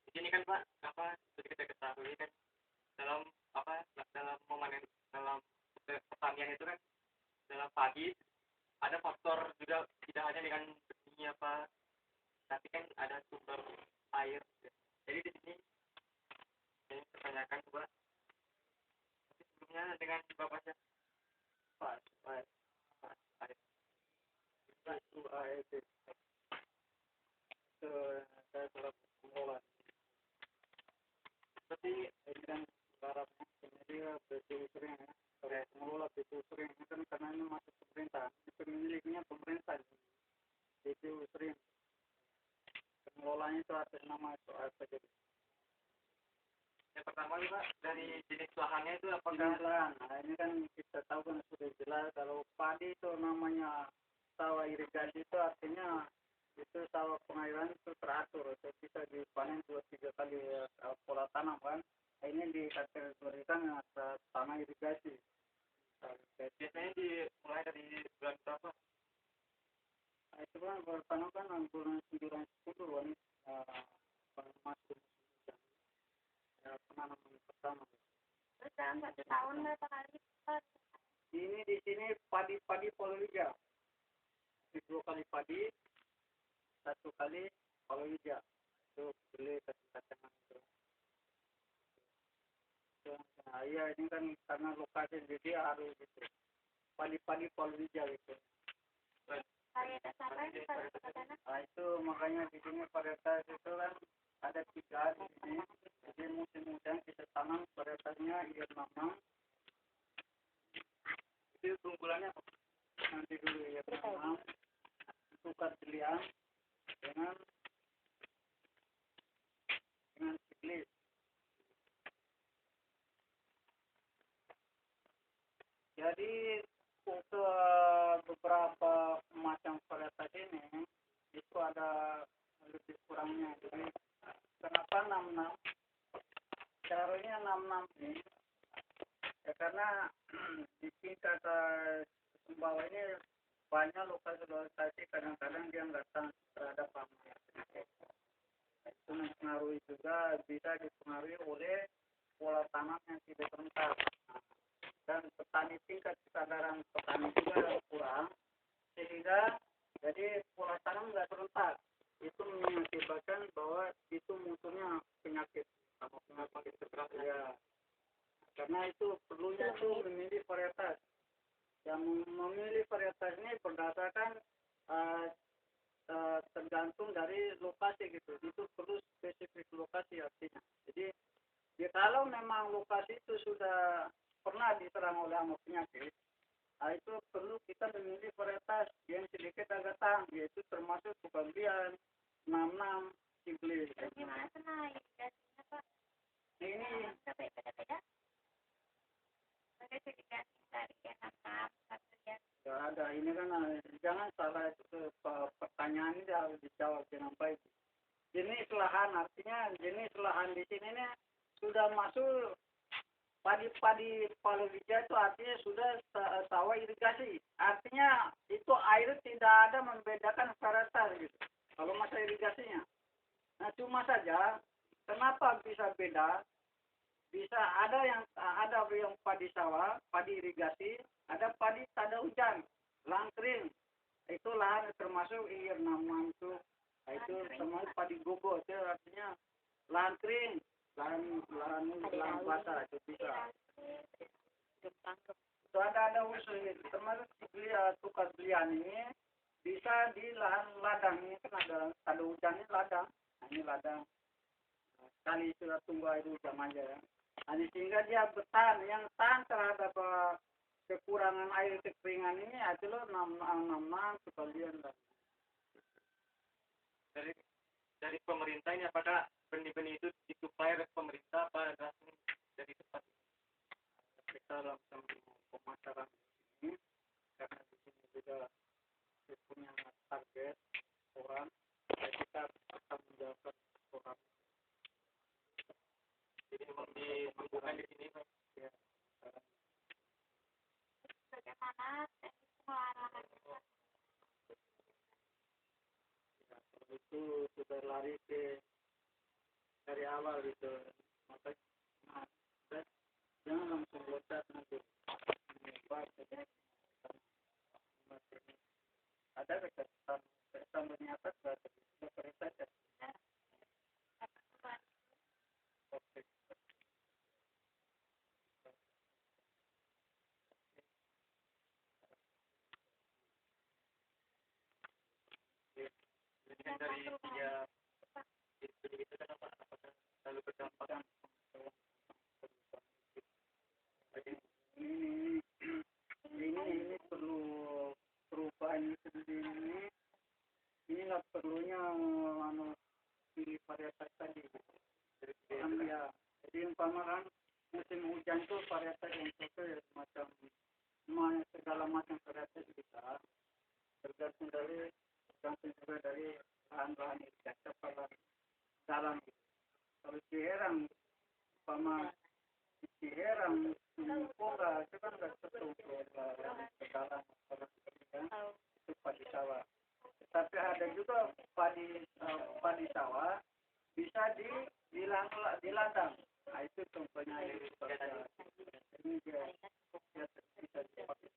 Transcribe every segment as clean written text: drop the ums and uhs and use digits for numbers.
Di sini kan Pak, seperti kita ketahui kan dalam dalam memanen dalam pertanian itu kan dalam padi ada faktor juga tidak hanya dengan benih tapi kan ada sumber air. Jadi di sini saya pertanyakan coba sebelumnya dengan bapaknya Pak air itu air itu saya salah mengelola. Tapi ini kan barangnya ini betul sering ya. Kalau mengelola betul sering kan karena ini masuk pemerintah, pemiliknya pemerintah. Itu sering pengelolanya itu atas nama itu apa jadi? Yang pertama juga dari jenis lahannya itu apakah jenis lahan? Nah, ini kan kita tahu kan sudah jelas kalau padi itu namanya sawah irigasi itu artinya itu sawah pengairan itu teratur, itu bisa dipanen 2-3 kali pola tanam kan. Nah, ini dikategorikan atas tanah irigasi. Biasanya dimulai dari bulan berapa? Nah, itu kan pertama kan bulan 9-10 kan masuk penanaman pertama. Terus dalam 1 tahun berapa kali? Ini di sini padi palawija. 2 kali padi, 1 kali palawija. Itu beli kacang-kacangan itu. Nah, iya ini kan karena lokasi jadi harus gitu. Padi palawija gitu. Varietas apa ini varietas? Nah, itu makanya di sini varietas itu kan ada 3 di sini. Jadi musim-musim kita tanam varietasnya IR66. Itu keunggulannya apa? Nanti dulu IR66 tukar pilihan dengan siklis. Jadi untuk beberapa macam varietas ini itu ada lebih kurangnya. Jadi kenapa 66? Caranya 66 ini ya karena di tingkat bawah ini banyak lokasi kadang-kadang dia nggak tahan terhadap hama. Itu mempengaruhi juga bisa dipengaruhi oleh pola tanam yang tidak serentak. Dan petani tingkat kesadaran petani juga yang kurang sehingga jadi pola tanam nggak serentak. Itu mengakibatkan bahwa itu munculnya penyakit sama penyakit terberat ya. Karena itu perlunya tuh memilih varietas. Yang memilih varietas ini berdasarkan tergantung dari lokasi gitu. Itu perlu spesifik lokasi artinya. Jadi ya kalau memang lokasi itu sudah pernah diserang oleh hama penyakit, nah itu perlu kita memilih varietas yang sedikit agak tahan, yaitu termasuk pembagian 66 siklis. Gimana sana irigasinya Pak? Ini beda-beda. Ada irigasi dari yang 66 ya ada. Ini kan jangan salah itu pertanyaan ini harus dijawab dengan baik. Jenis lahan artinya jenis lahan di sini ini sudah masuk padi palawija itu artinya sudah sawah irigasi. Artinya itu air tidak ada membedakan varietas gitu. Kalau masa irigasinya. Nah cuma saja kenapa bisa beda? Bisa ada yang padi sawah, padi irigasi, ada padi tak ada hujan, langkring. Itu lahan termasuk IR66 itu. Nah, itu termasuk padi gogo itu artinya lahan kering, lahan basah itu bisa. Itu ada usul itu termasuk tukar belian ini bisa di lahan ladang ini kan ada hujannya ladang. Nah, ini ladang kali sudah tunggu air hujan aja ya. Nah, sehingga dia bertahan yang tahan terhadap kekurangan air kekeringan ini adalah 66 sekalian lah. Dari pemerintah ini apakah benih-benih itu disuplai oleh pemerintah apa langsung dari tempat kita langsung pemasaran ini karena di sini juga punya target orang kita akan menjawab orang jadi dibuka di sini ya. Bagaimana teknik pengolahan itu sudah lari ke dari awal gitu. Makanya nah, jangan langsung loncat nanti menyebar jadi ada kesan ternyata sudah selesai ya. Oke. Jadi kan dari tiga itu kan apakah selalu berdampak ini ini perlu perubahan ini nggak perlunya anu pilih varietas tadi kan ya jadi umpama kan musim hujan tuh varietas yang sesuai macam segala macam varietas bisa tergantung juga dari bahan-bahan irigasi pada dalam kalau Ciherang umpama Ciherang Pora itu kan nggak sesuai ke dalam itu padi sawah. Tapi ada juga padi sawah bisa di ladang. Nah itu contohnya ini dia bisa dipakai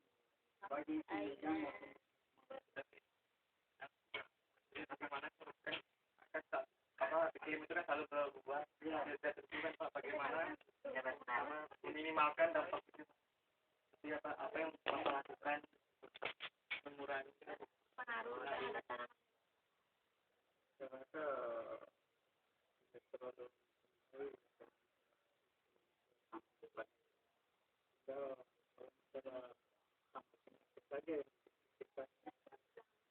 bagi yang bagaimana apa iklim itu kan selalu berubah. Ya, saya tentukan Pak bagaimana meminimalkan dampak itu. Jadi apa yang Bapak lakukan mengurangi pengaruh terhadap tanaman.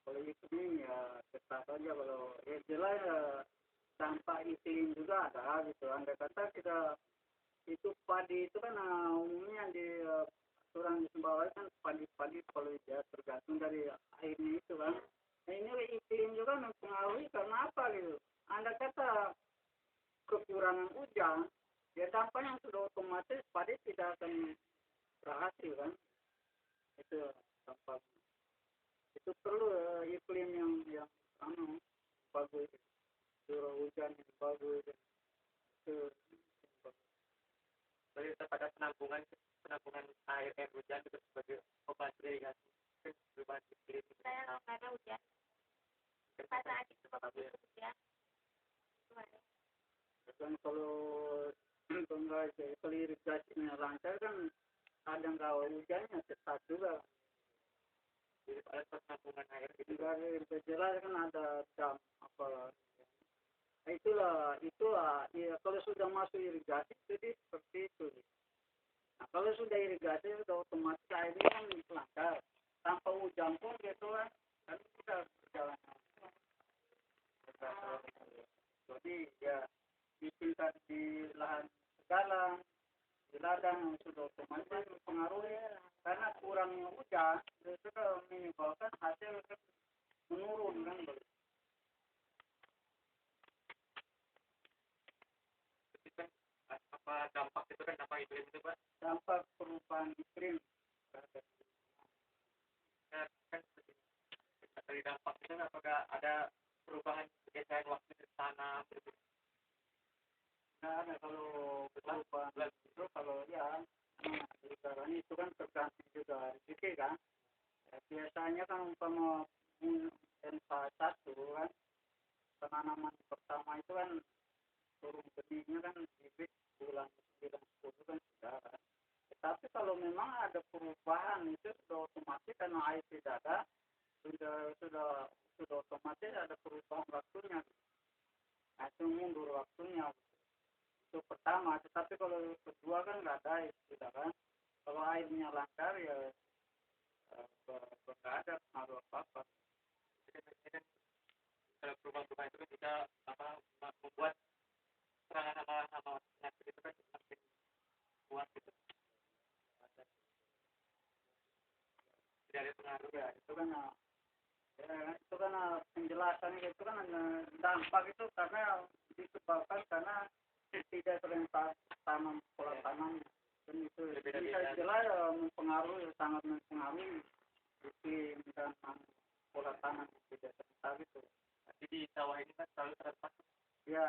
Kalau iklim ya tetap aja kalau ya jelas dampak iklim juga ada gitu. Andai kata kita itu padi itu kan umumnya di kurang di Sumbawa kan padi kalau ya tergantung dari airnya itu kan. Nah ini iklim juga mempengaruhi karena apa gitu. Andai kata kekurangan hujan, ya dampaknya sudah otomatis padi tidak akan berhasil kan. Itu dampak. Itu perlu iklim yang bagus, curah hujan yang bagus. Itu lebih kepada penampungan air hujan itu sebagai obat irigasi perubahan iklim. Saya kalau nggak ada hujan, pas saat itu bapak butuh hujan, kan kalau irigasinya lancar kan kadang kalau hujannya cepat juga. Jadi pada penampungan air itu dari jelas kan ada dam apa. Nah, itulah ya, kalau sudah masuk irigasi jadi seperti itu. Nah, kalau sudah irigasi sudah otomatis airnya kan lancar. Tanpa hujan pun gitu kan sudah berjalan. Jadi ya ditingkat di lahan segala di ladang sudah otomatis mempengaruhi karena kurangnya hujan itu sudah menyebabkan hasil menurun kan. Apa dampak itu kan dampak iklim itu Pak? Dampak perubahan iklim. Kan dari dampak itu apakah ada perubahan pergeseran waktu di tanah? Nah, ada kalau perubahan itu kalau ya sekarang itu kan tergantung juga rezeki kan. Ya, biasanya kan umpama N1 kan penanaman pertama itu kan turun benihnya kan bibit bulan 9 10 kan sudah kan. Tetapi kalau memang ada perubahan itu sudah otomatis karena air tidak ada sudah otomatis ada perubahan waktunya. Nah, itu mundur waktunya. Itu pertama, tetapi kalau kedua kan nggak ada air sudah kan. Kalau airnya lancar ya nggak ada pengaruh apa-apa. Kalau perubahan-perubahan itu kan bisa membuat serangan sama penyakit itu kan semakin kuat gitu. Tidak ada pengaruh ya itu kan penjelasan itu kan dampak itu karena disebabkan karena tidak serentak pola tanam dan itu bisa jelas mempengaruhi sangat mempengaruhi iklim dan pola tanam tidak serentak itu. Jadi di sawah ini kan selalu terdapat ya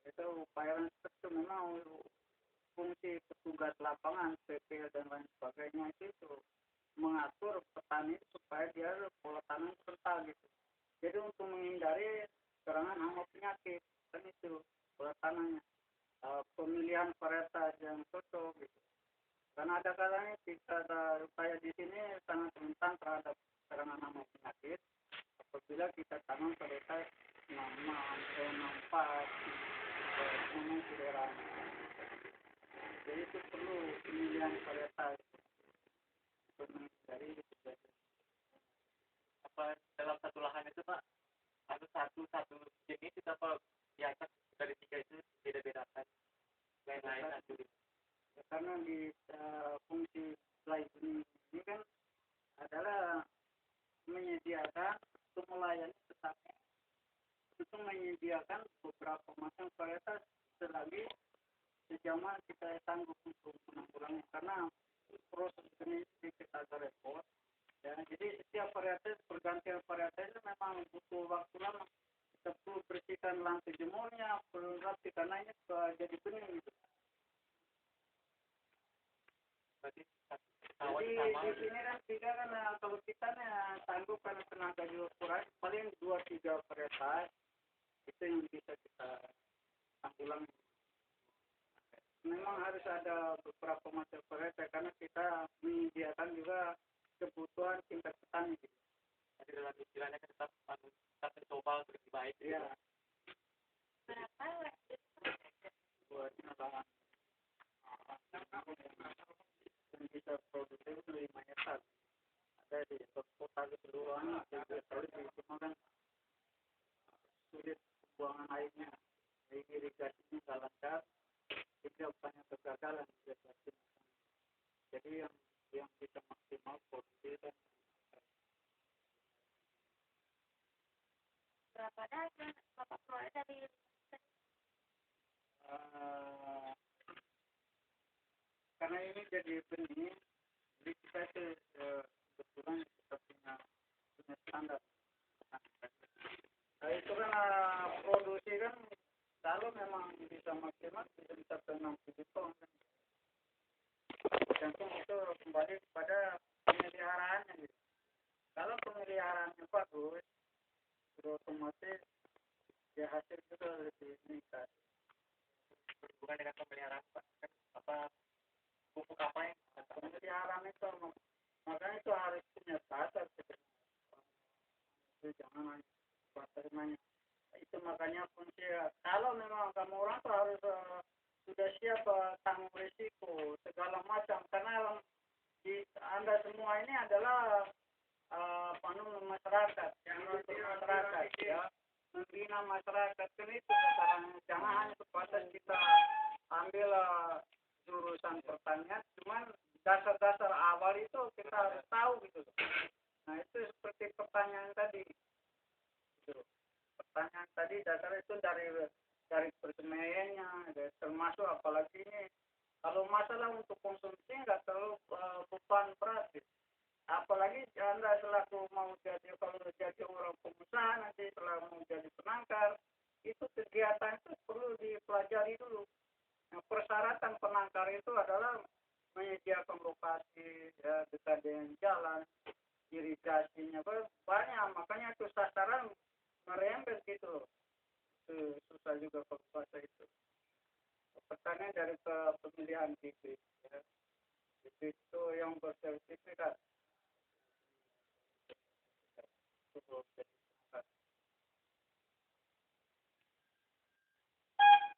Itu upaya itu memang fungsi petugas lapangan, PP dan lain sebagainya itu mengatur petani supaya dia pola tanam serta gitu. Jadi untuk menghindari serangan hama penyakit kan itu pola tanamnya, pemilihan varietas yang cocok gitu. Karena ada kalanya kita ada upaya di sini sangat rentan terhadap serangan hama penyakit apabila kita tanam varietas 6 atau 64 memang tidak ramah. Jadi itu perlu pemilihan varietas untuk menghindari apa dalam satu lahan itu Pak ada satu jenis itu apa di atas dari 3 itu beda-bedakan lain-lain satu ya, karena di fungsi supply ini kan adalah menyediakan untuk melayani petani untuk menyediakan beberapa macam varietas selagi sejaman kita sanggup untuk menanggulangi karena proses ini kita agak repot ya. Jadi setiap varietas pergantian varietas itu memang butuh waktu lama. Kita perlu bersihkan lantai jemurnya, perlu rapi karena ini jadi bening gitu. Jadi di sini kan tiga kan kalau kita sanggup karena tenaga juga kurang paling 2-3 varietas itu yang bisa kita tanggulangi. Memang harus ada beberapa macam varietas karena kita menyediakan juga kebutuhan tingkat petani gitu. Jadi dalam istilahnya kita mencoba untuk lebih baik. Iya. Buatnya lahan yang bisa produksi itu 5 hektar. Ada di kota keseluruhan kali cuma kan sulit buangan airnya, irigasinya nggak lancar, sehingga banyak kegagalan. Jadi yang bisa maksimal produksi kan berapa ada Bapak keluar dari karena ini jadi benih, jadi kita itu kebetulan kita punya standar. Nah, itu kan produksi kan kalau memang bisa maksimal bisa mencapai 60 ton kan. Tergantung itu kembali kepada pemeliharaannya gitu. Kalau pemeliharaannya bagus, otomatis ya hasil juga lebih meningkat. Berhubungan dengan pemeliharaan apa pupuk apa yang pemeliharaan itu makanya itu harus punya dasar itu jangan pasarnya itu makanya fungsi kalau memang kamu orang tuh harus sudah siap tanggung risiko segala macam karena di anda semua ini adalah masyarakat yang masyarakat ya membina masyarakat kan itu sekarang jangan hanya sebatas kita ambil jurusan pertanian cuman dasar-dasar awal itu kita harus tahu gitu. Nah itu seperti pertanyaan tadi gitu. Pertanyaan tadi dasar itu dari persemaiannya termasuk apalagi ini kalau masalah untuk konsumsi nggak terlalu beban berat gitu. Apalagi anda selaku mau jadi kalau jadi orang pengusaha nanti setelah mau jadi penangkar itu kegiatan itu perlu dipelajari dulu. Nah, persyaratan penangkar itu adalah menyediakan lokasi ya, dekat dengan jalan, irigasinya banyak makanya itu sasaran merembet gitu. Itu susah juga bahasa itu. Pertanyaan dari pemilihan bibit ya. Bibit itu yang bersertifikat.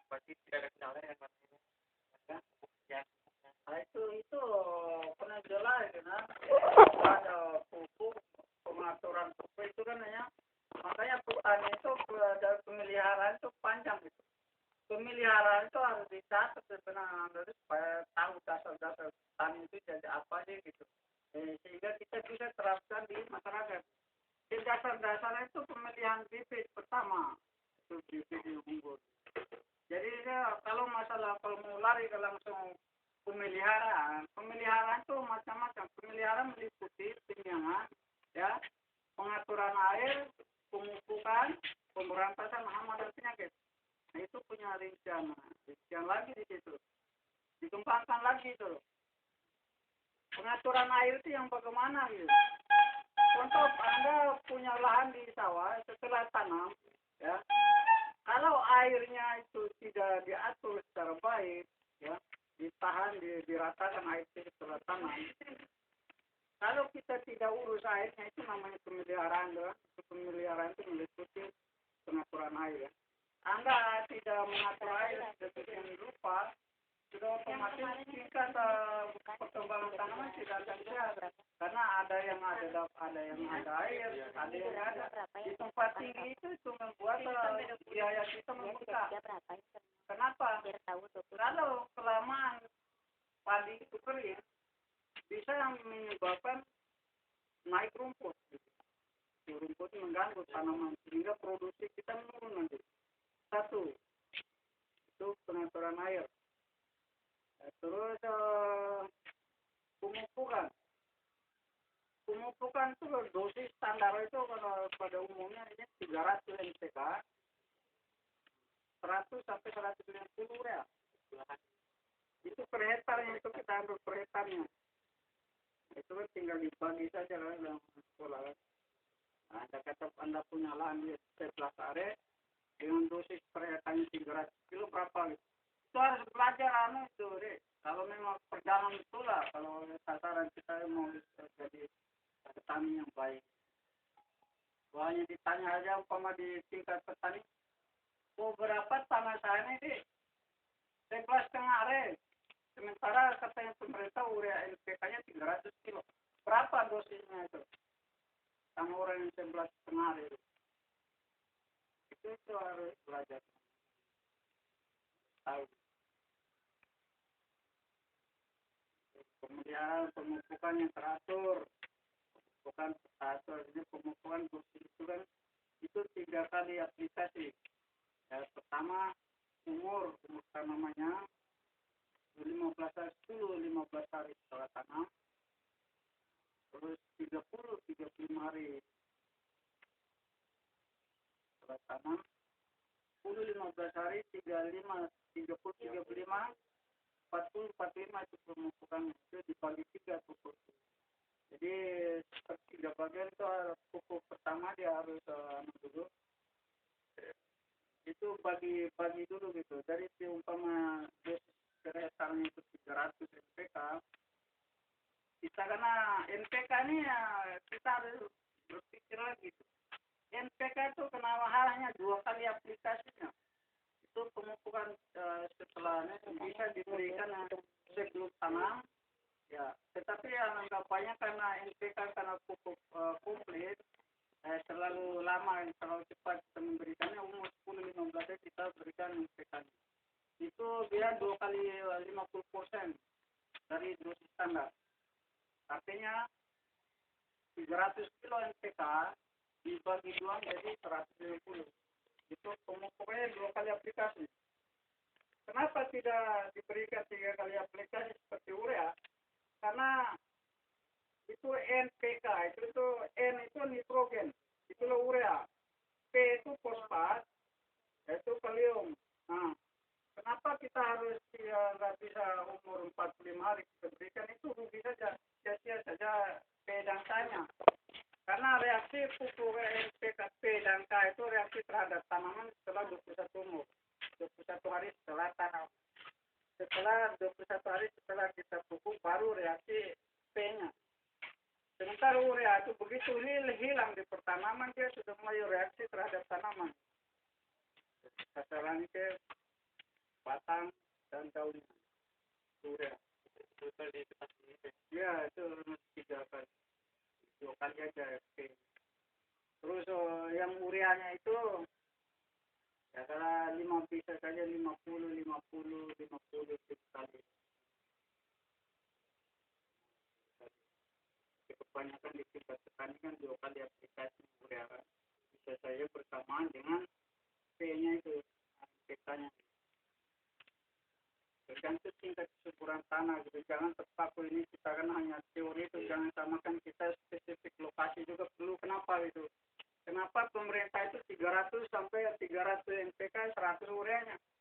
pasti tidak ada kendala yang ya. Nah itu pernah jelas kan ada pupuk pengaturan pupuk itu kan ya makanya petani itu ada pemeliharaan itu panjang gitu. Pemeliharaan itu harus dicatat sebenarnya supaya tahu dasar-dasar petani itu jadi apa sih gitu. Sehingga kita bisa terapkan di masyarakat. Di dasar-dasarnya itu pemilihan bibit pertama itu bibit yang unggul. Jadi kalau masalah kalau mau lari ke langsung pemeliharaan itu macam-macam. Pemeliharaan meliputi penyiangan, ya, pengaturan air, pemupukan, pemberantasan hama dan penyakit. Nah itu punya rincian lagi di situ, dikembangkan lagi itu. Pengaturan air itu yang bagaimana gitu. Contoh Anda punya lahan di sawah setelah tanam, ya. Kalau airnya itu tidak diatur secara baik, ya, ditahan, diratakan air setelah tanam. Kalau kita tidak urus airnya itu namanya pemeliharaan, ya. Pemeliharaan itu meliputi pengaturan air. Ya. Anda tidak mengatur air sedemikian rupa, sudah otomatis tingkat perkembangan tanaman tidak akan sehat. Karena ada yang ada air, ada yang ada. Di tempat tinggi itu membuat biaya kita membengkak. Kenapa? Kalau kelamaan padi itu kering, bisa menyebabkan naik rumput. Rumput mengganggu tanaman sehingga produksi kita menurun nanti. Satu, itu pengaturan air. Terus pemupukan. Pemupukan itu dosis standar itu pada umumnya ini 300 NPK, 100 sampai 150 urea. Itu per hektarnya itu kita ambil per hektarnya. Itu kan tinggal dibagi saja lah dalam sekolah. Anda kata Anda punya lahan di 11 area dengan dosis per hektarnya 300 kilo berapa gitu. Itu harus belajar itu, deh. Kalau memang perjalanan itulah, kalau sasaran kita mau jadi petani yang baik. Hanya ditanya aja umpama di tingkat petani, berapa tanah saya ini 11,5 are. Sementara katanya pemerintah urea NPK-nya 300 kilo. Berapa dosisnya itu? Sama orang yang 11,5 are itu. Itu harus belajar. Tahu. Kemudian pemupukan yang teratur. Bukan teratur, ini pemupukan dosis itu kan itu 3 kali aplikasi. Ya, pertama umur tanamannya 15 hari setelah tanam, terus 35 hari setelah tanam, 15 hari, 35, 40, 45 itu pemupukan itu dibagi 3 pupuk. Jadi tiga bagian itu pupuk pertama dia harus dulu. Itu bagi dulu gitu. Dari umpama dosis per hektarnya itu 300 NPK. Kita karena NPK ini ya kita harus berpikir lagi. NPK itu kenapa hanya 2 kali aplikasinya. Itu pemupukan setelahnya bisa diberikan sebelum tanam. Ya, tetapi yang nampaknya karena NPK karena pupuk komplit terlalu lama, terlalu cepat kita memberikannya, umur 10-15 kita berikan NPK. Itu dia 2 kali 50% dari dosis standar. Artinya 300 kilo NPK dibagi 2 jadi 150. Itu pemupuknya 2 kali aplikasi. Kenapa tidak diberikan 3 kali aplikasi seperti urea? Karena itu NPK, itu N itu nitrogen, itulah urea. P itu fosfat, itu kalium. Nah, kenapa kita harus nggak bisa umur 45 hari kita berikan itu rugi saja, sia-sia saja P dan K-nya. Karena reaksi pupuk NPK P dan K itu reaksi terhadap tanaman setelah 21 umur, 21 hari setelah tanam. Setelah 21 hari setelah kita pupuk baru reaksi P-nya. Sementara urea itu begitu hilang di pertanaman dia sudah mulai reaksi terhadap tanaman. Sasaran ke batang dan daunnya. Urea. Ya itu 3 kali. 2 kali aja P. Terus yang ureanya itu ya kalau 5 bisa saja 50 kali. Kebanyakan di tingkat petani kan 2 kali aplikasi urea bisa saja bersamaan dengan P-nya itu, NPK-nya. Tergantung tingkat kesuburan tanah gitu. Jangan terpaku ini kita kan hanya teori itu, jangan samakan kita spesifik lokasi juga perlu. Kenapa itu? Kenapa pemerintah itu 300 sampai 300 NPK 100 ureanya?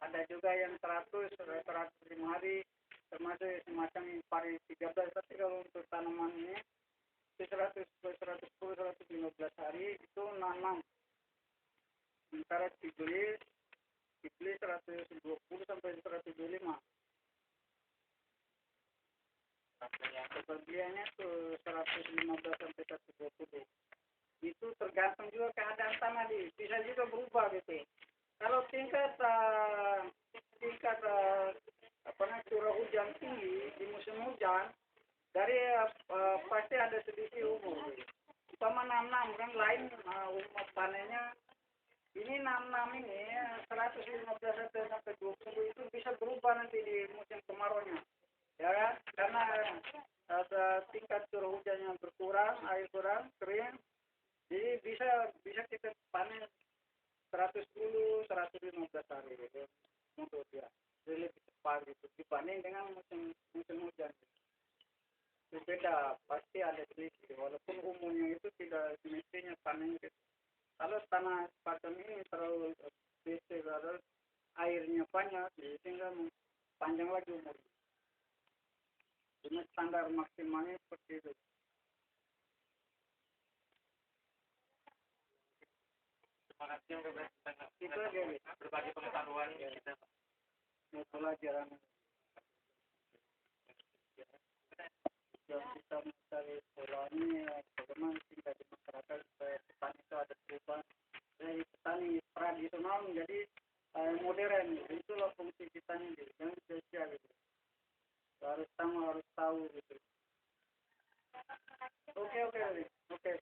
Ada juga yang 105 hari, termasuk semacam pari 13. Tapi kalau untuk tanaman ini 110, 115 hari itu nanam antara dibeli 120 sampai 125. Sebagiannya tuh 115 sampai 120. Itu tergantung juga keadaan tanah bisa juga berubah gitu. Kalau tingkat curah hujan tinggi di musim hujan dari pasti ada sedikit umur. Umpama 66 kan lain umur panennya ini 66 ini 115 sampai 20 itu bisa berubah nanti di musim kemaraunya. Ya kan? Karena ada tingkat curah hujannya berkurang, air kurang, kering. Jadi bisa kita panen 110, 115 hari gitu. Untuk dia jadi lebih cepat gitu dibanding dengan musim hujan. Itu beda, pasti ada selisih. Walaupun umumnya itu tidak semestinya panen gitu. Kalau tanah semacam ini terlalu besi, kalau airnya banyak, sehingga panjang lagi umur. Ini standar maksimalnya seperti itu. Terima kasih udah Itu aja berbagi pengetahuan kita. Pelajaran yang kita mencari polanya bagaimana tinggal di masyarakat supaya petani itu ada perubahan dari petani tradisional menjadi modern. Itulah fungsi kita ini, yang spesial gitu. Harus tahu gitu. Oke.